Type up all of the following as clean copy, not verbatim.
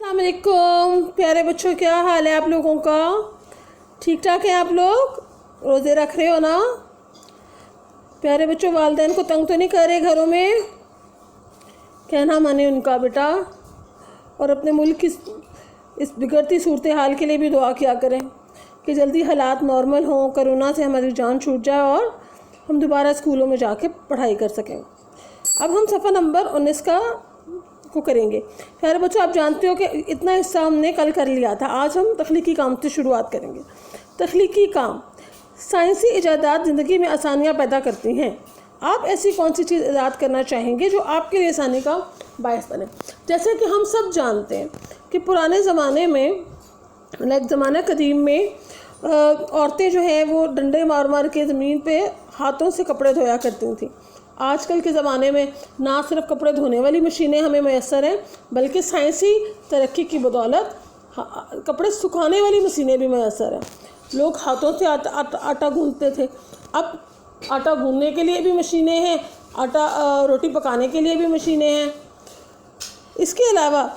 अस्सलाम वालेकुम प्यारे बच्चों, क्या हाल है आप लोगों का? ठीक ठाक है आप लोग? रोज़े रख रहे हो ना? प्यारे बच्चों, वालिदैन को तंग तो नहीं कर रहे घरों में? कहना माने उनका बेटा। और अपने मुल्क की इस बिगड़ती सूरत हाल के लिए भी दुआ किया करें कि जल्दी हालात नॉर्मल हों, कोरोना से हमारी जान छूट जाए और हम दोबारा स्कूलों में जाके पढ़ाई कर सकें। अब हम सफ़ा नंबर 19 को करेंगे। प्यारे बच्चों, आप जानते हो कि इतना हिस्सा हमने कल कर लिया था। आज हम तख्लीकी काम से शुरुआत करेंगे। तख्लीकी काम, साइंसी इजादात ज़िंदगी में आसानियाँ पैदा करती हैं। आप ऐसी कौन सी चीज़ ईजाद करना चाहेंगे जो आपके लिए आसानी का बायस बने? जैसे कि हम सब जानते हैं कि पुराने ज़माने में, ज़माना कदीम में औरतें जो हैं वो डंडे मार मार के ज़मीन पे हाथों से कपड़े धोया करती थीं। आजकल के ज़माने में ना सिर्फ कपड़े धोने वाली मशीनें हमें मैसर हैं, बल्कि साइंसी तरक्की की बदौलत कपड़े सुखाने वाली मशीनें भी मैसर हैं। लोग हाथों से आटा गूंदते थे, अब आटा गूंदने के लिए भी मशीनें हैं, रोटी पकाने के लिए भी मशीनें हैं। इसके अलावा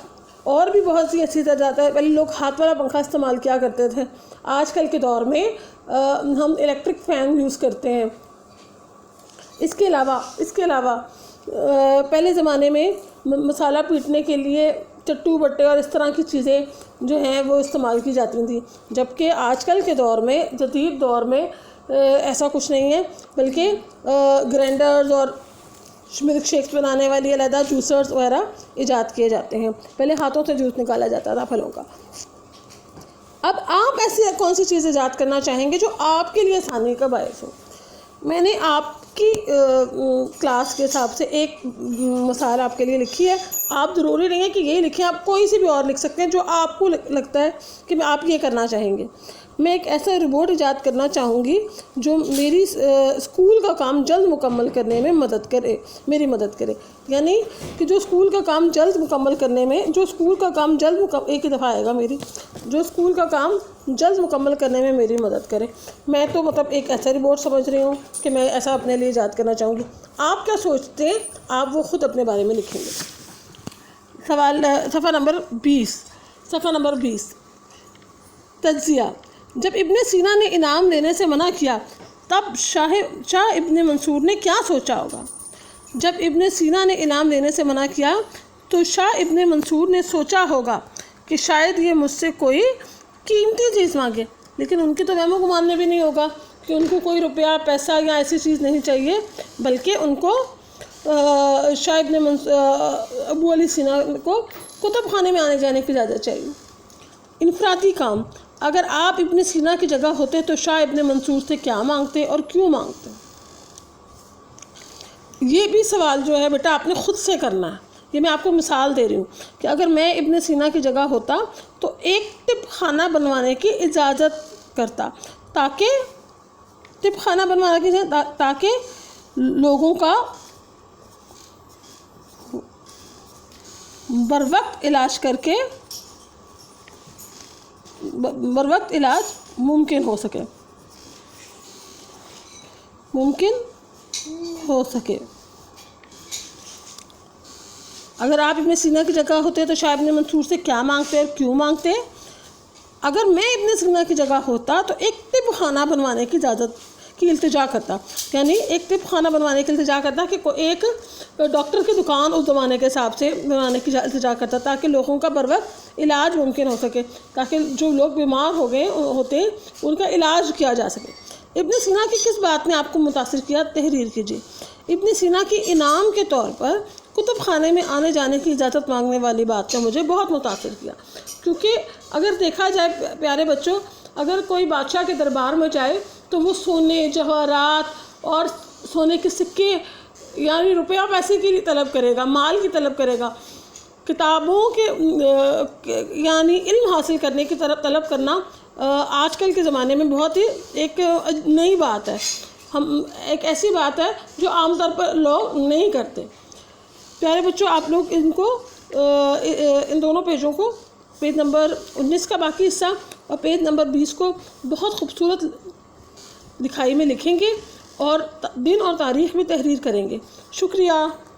और भी बहुत सी अच्छी तरह जाता है। पहले लोग हाथ वाला पंखा इस्तेमाल किया करते थे, आजकल के दौर में हम इलेक्ट्रिक फ़ैन यूज़ करते हैं। इसके अलावा पहले ज़माने में मसाला पीटने के लिए चट्टू बट्टे और इस तरह की चीज़ें जो हैं वो इस्तेमाल की जाती थी, जबकि आजकल के दौर में, जदीद दौर में ऐसा कुछ नहीं है, बल्कि ग्राइंडर्स और मिल्क शेक्स बनाने वाली अलग जूसर्स वगैरह ईजाद किए जाते हैं। पहले हाथों से जूस निकाला जाता था फलों का। अब आप ऐसी कौन सी चीज़ ईजाद करना चाहेंगे जो आपके लिए आसानी का बायस हो? मैंने आपकी क्लास के हिसाब से एक मिसाल आपके लिए लिखी है। आप ज़रूरी नहीं है कि यही लिखें, आप कोई सी भी और लिख सकते हैं जो आपको लगता है कि आप ये करना चाहेंगे। मैं एक ऐसा रोबोट ईजाद करना चाहूँगी जो मेरी स्कूल का काम जल्द मुकम्मल करने में मेरी मदद करे। यानी कि जो स्कूल का काम जल्द मुकम्मल करने में, एक ही दफ़ा आएगा मेरी, जो स्कूल का काम जल्द मुकम्मल करने में मेरी मदद करे। मैं तो एक ऐसा रोबोट समझ रही हूँ कि मैं ऐसा अपने लिए ईजाद करना चाहूँगी। आप क्या सोचते हैं? आप वो ख़ुद अपने बारे में लिखेंगे। सफ़ा नंबर 20 तज्ज़िया। जब इब्ने सीना ने इनाम देने से मना किया तब शाह इब्ने मंसूर ने क्या सोचा होगा? जब इब्ने सीना ने इनाम देने से मना किया तो शाह इब्ने मंसूर ने सोचा होगा कि शायद ये मुझसे कोई कीमती चीज़ मांगे, लेकिन उनके तो वहमो गुमान में भी नहीं होगा कि उनको कोई रुपया, पैसा या ऐसी चीज़ नहीं चाहिए, बल्कि उनको शाह इब्ने अबू अली सीना को कुतुब खाने में आने जाने की इजाज़त चाहिए। इनफरादी काम, अगर आप इब्ने सीना की जगह होते तो शाह इब्ने मंसूर से क्या मांगते और क्यों मांगते? ये भी सवाल जो है बेटा आपने ख़ुद से करना है। ये मैं आपको मिसाल दे रही हूँ कि अगर मैं इब्ने सीना की जगह होता तो एक टिप खाना बनवाने की इजाज़त करता, ताकि लोगों का बर वक्त इलाज मुमकिन हो सके। अगर आप इब्ने सीना की जगह होते तो शाह इब्ने मंसूर से क्या मांगते और क्यों मांगते? अगर मैं इब्ने सीना की जगह होता तो एक तिब खाना बनवाने की इजाज़त की इल्तिजा करता, यानी एक तिब खाना बनवाने की इल्तिजा करता कि एक डॉक्टर की दुकान उस ज़माने के हिसाब से बनवाने की इल्तिजा करता, ताकि लोगों का बर वक्त इलाज मुमकिन हो सके, ताकि जो लोग बीमार होते उनका इलाज किया जा सके। इब्ने सीना की किस बात ने आपको मुतासिर किया? तहरीर कीजिए। इब्ने सीना की इनाम के तौर पर कुतुब खाने में आने जाने की इजाज़त मांगने वाली बात ने मुझे बहुत मुतासिर किया, क्योंकि अगर देखा जाए प्यारे बच्चों, अगर कोई बादशाह के दरबार में जाए तो वो सोने, जवाहरात और सोने के सिक्के यानी रुपया पैसे की तलब करेगा, माल की तलब करेगा। किताबों के यानी इल्म हासिल करने की तलब करना आजकल के ज़माने में बहुत ही एक नई बात है। एक ऐसी बात है जो आमतौर पर लोग नहीं करते। प्यारे बच्चों, आप लोग इन दोनों पेजों को, पेज नंबर 19 का बाकी हिस्सा और पेज नंबर 20 को बहुत खूबसूरत लिखाई में लिखेंगे और दिन और तारीख़ में तहरीर करेंगे। शुक्रिया।